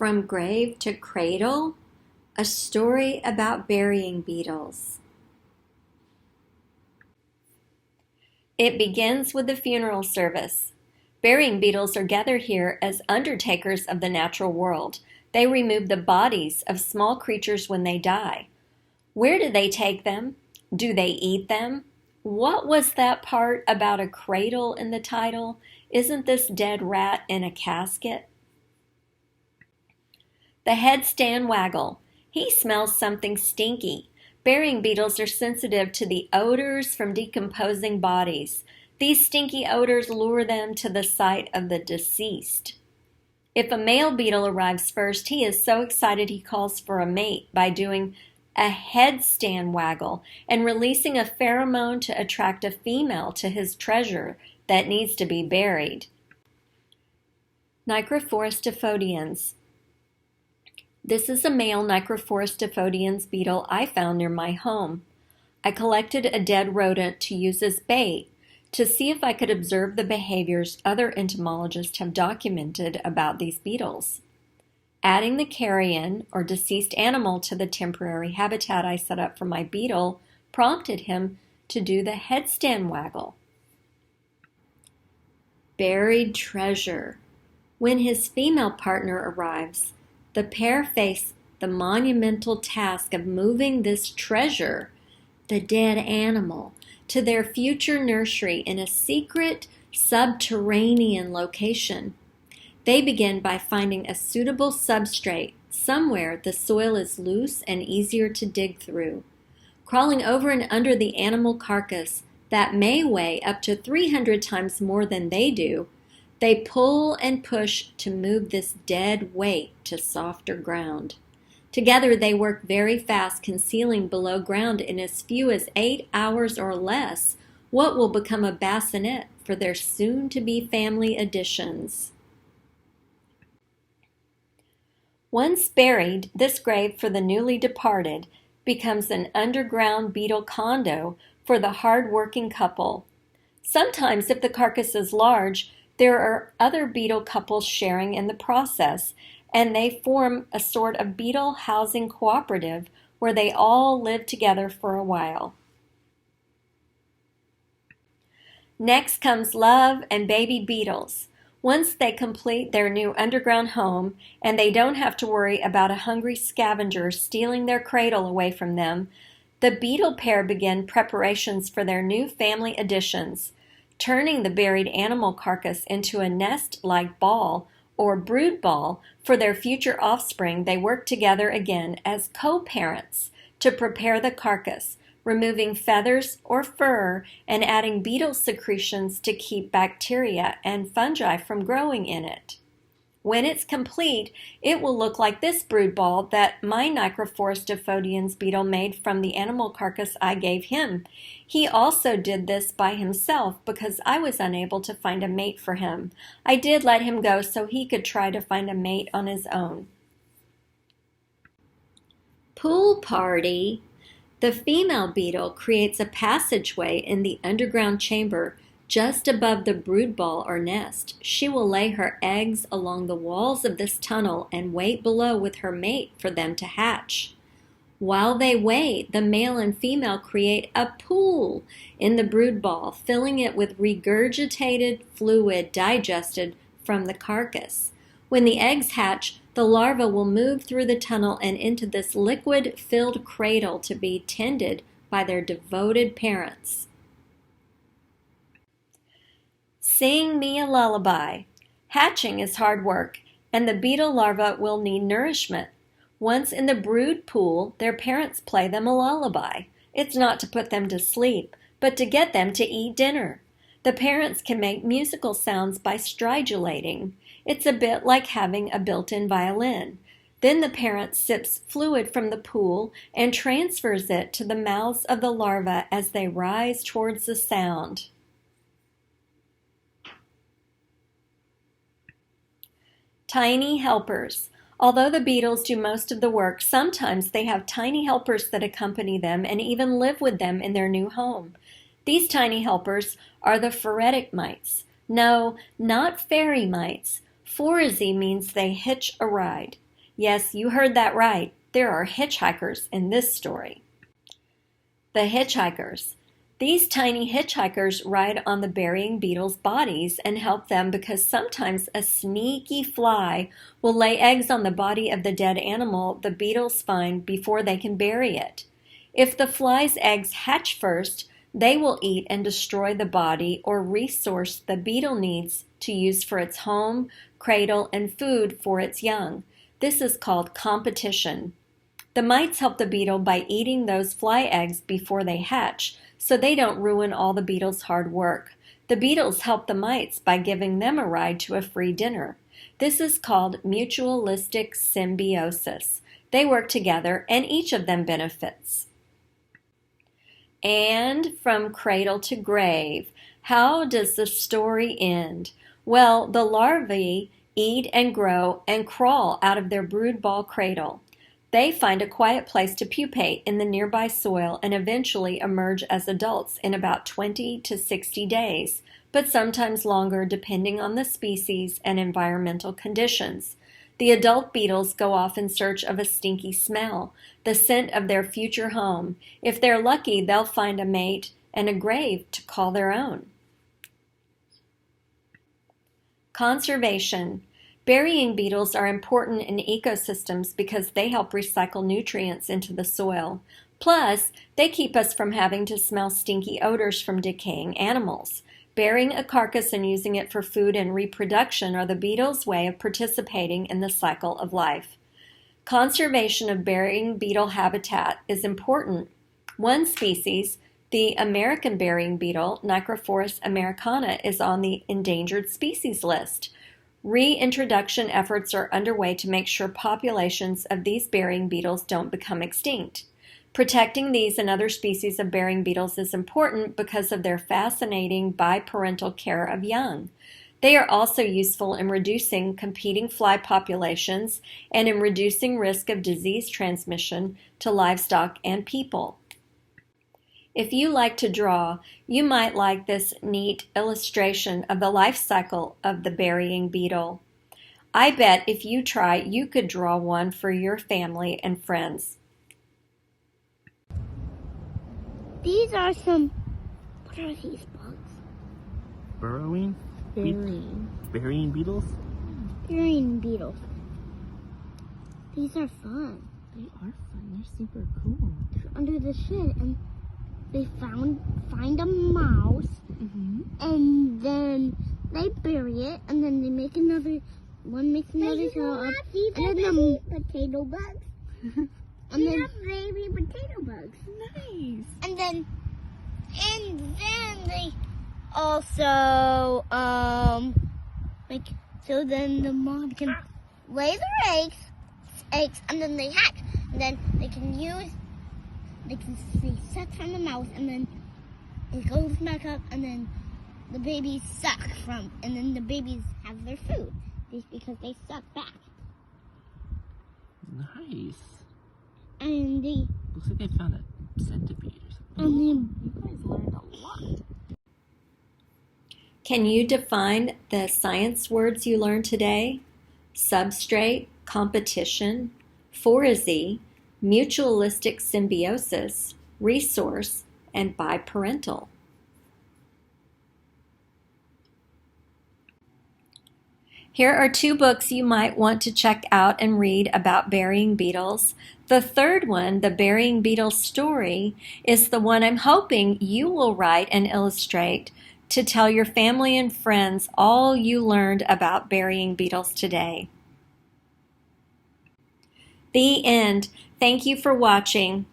From Grave to Cradle, a story about burying beetles. It begins with the funeral service. Burying beetles are gathered here as undertakers of the natural world. They remove the bodies of small creatures when they die. Where do they take them? Do they eat them? What was that part about a cradle in the title? Isn't this dead rat in a casket? The headstand waggle. He smells something stinky. Burying beetles are sensitive to the odors from decomposing bodies. These stinky odors lure them to the site of the deceased. If a male beetle arrives first, he is so excited he calls for a mate by doing a headstand waggle and releasing a pheromone to attract a female to his treasure that needs to be buried. Nicrophorus DEFODIENS. This is a male Nicrophorus DEFODIENS beetle I found near my home. I collected a dead rodent to use as bait to see if I could observe the behaviors other entomologists have documented about these beetles. Adding the carrion, or deceased animal, to the temporary habitat I set up for my beetle prompted him to do the headstand waggle. Buried treasure. When his female partner arrives, the pair face the monumental task of moving this treasure, the dead animal, to their future nursery in a secret subterranean location. They begin by finding a suitable substrate somewhere the soil is loose and easier to dig through. Crawling over and under the animal carcass that may weigh up to 300 times more than they do, they pull and push to move this dead weight to softer ground. Together they work very fast, concealing below ground in as few as 8 hours or less what will become a bassinet for their soon-to-be family additions. Once buried, this grave for the newly departed becomes an underground beetle condo for the hard-working couple. Sometimes, if the carcass is large, there are other beetle couples sharing in the process, and they form a sort of beetle housing cooperative where they all live together for a while. Next comes love and baby beetles. Once they complete their new underground home and they don't have to worry about a hungry scavenger stealing their cradle away from them, the beetle pair begin preparations for their new family additions. Turning the buried animal carcass into a nest-like ball or brood ball for their future offspring, they work together again as co-parents to prepare the carcass, removing feathers or fur and adding beetle secretions to keep bacteria and fungi from growing in it. When it's complete, it will look like this brood ball that my Nicrophorus DEFODIENS beetle made from the animal carcass I gave him. He also did this by himself because I was unable to find a mate for him. I did let him go so he could try to find a mate on his own. Pool party. The female beetle creates a passageway in the underground chamber just above the brood ball or nest. She will lay her eggs along the walls of this tunnel and wait below with her mate for them to hatch. While they wait, the male and female create a pool in the brood ball, filling it with regurgitated fluid digested from the carcass. When the eggs hatch, the larva will move through the tunnel and into this liquid-filled cradle to be tended by their devoted parents. Sing me a lullaby. Hatching is hard work, and the beetle larva will need nourishment. Once in the brood pool, their parents play them a lullaby. It's not to put them to sleep, but to get them to eat dinner. The parents can make musical sounds by stridulating. It's a bit like having a built-in violin. Then the parent sips fluid from the pool and transfers it to the mouths of the larvae as they rise towards the sound. Tiny helpers. Although the beetles do most of the work, sometimes they have tiny helpers that accompany them and even live with them in their new home. These tiny helpers are the phoretic mites. No, not fairy mites. Phoresy means they hitch a ride. Yes, you heard that right. There are hitchhikers in this story. The hitchhikers. These tiny hitchhikers ride on the burying beetles' bodies and help them because sometimes a sneaky fly will lay eggs on the body of the dead animal the beetles find before they can bury it. If the fly's eggs hatch first, they will eat and destroy the body or resource the beetle needs to use for its home, cradle, and food for its young. This is called competition. The mites help the beetle by eating those fly eggs before they hatch, so they don't ruin all the beetle's hard work. The beetles help the mites by giving them a ride to a free dinner. This is called mutualistic symbiosis. They work together and each of them benefits. And from cradle to grave. How does the story end? Well, the larvae eat and grow and crawl out of their brood ball cradle. They find a quiet place to pupate in the nearby soil and eventually emerge as adults in about 20 to 60 days, but sometimes longer depending on the species and environmental conditions. The adult beetles go off in search of a stinky smell, the scent of their future home. If they're lucky, they'll find a mate and a grave to call their own. Conservation. Burying beetles are important in ecosystems because they help recycle nutrients into the soil. Plus, they keep us from having to smell stinky odors from decaying animals. Burying a carcass and using it for food and reproduction are the beetles' way of participating in the cycle of life. Conservation of burying beetle habitat is important. One species, the American burying beetle, Nicrophorus americana, is on the endangered species list. Reintroduction efforts are underway to make sure populations of these burying beetles don't become extinct. Protecting these and other species of burying beetles is important because of their fascinating bi-parental care of young. They are also useful in reducing competing fly populations and in reducing risk of disease transmission to livestock and people. If you like to draw, you might like this neat illustration of the life cycle of the burying beetle. I bet if you try, you could draw one for your family and friends. These are some, what are these bugs? Burrowing? Burying beetles? Burying beetles. These are fun. They are fun. They're super cool. They're under the shed and they find a mouse and then they bury it and then they make another, one makes another shell up. These and are then potato bugs. and then Baby potato bugs. Nice. and then they also like, so then the mom can lay their eggs and then they hatch and then they can suck from the mouth and then it goes back up and then the babies suck from and then the babies have their food because they suck back. Nice. And they Looks like they found a centipede or something. and You guys learned a lot. Can you define the science words you learned today? Substrate, competition, forazy, mutualistic symbiosis, resource, and bi-parental. Here are 2 books you might want to check out and read about burying beetles. The third one, The Burying Beetle Story, is the one I'm hoping you will write and illustrate to tell your family and friends all you learned about burying beetles today. The end. Thank you for watching.